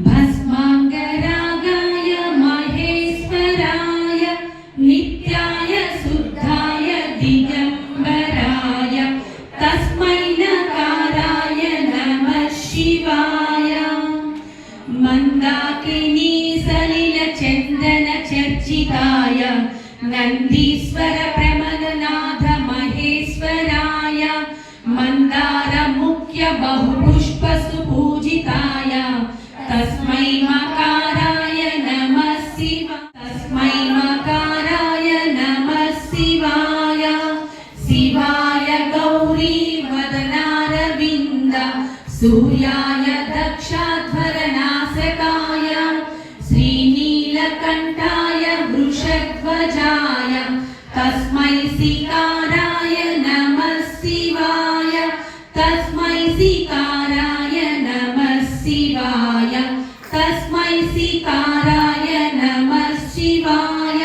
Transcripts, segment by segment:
भस्माङ्गरागाय महेश्वराय नित्याय शुद्धाय दिगम्बराय तस्मै नकाराय नमः शिवाय। मन्दाकिनी सलिलचन्दन चर्चिताय नन्दीश्वर प्रमदनाथ महेश्वराय मन्दार मुख्य बहुपुष्प सुपूजिताय तस्मै मकाराय नमः शिवाय। तस्मै मकाराय नमः शिवाय। शिवाय गौरी वदनारविन्द सूर्याय दक्षाध्वरनासकाय श्रीनीलकण्ठाय वृषध्वजाय तस्मै सिकाराय नमः शिवाय। तस्मै सिकाराय नमः शिवाय। तस्मै सिकाराय नमः शिवाय।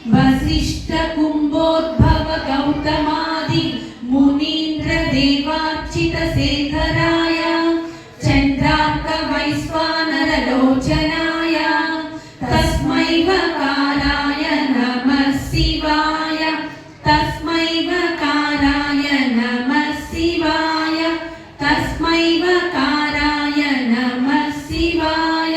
वसिष्ठ कुम्भोद्भव गौतमादि मुनीन्द्र देवार्चित शेखराय चन्द्रार्क वैश्वानर लोचनाय तस्मै वकाराय नमः शिवाय। तस्मै वकाराय नमः शिवाय। तस्मै वकाराय नमः शिवाय।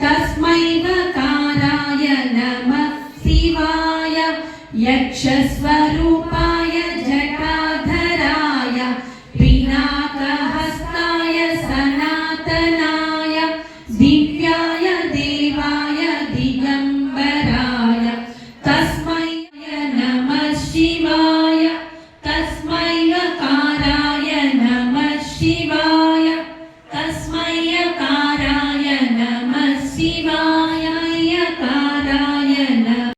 तस्मै वकाराय नमः शिवाय। यक्ष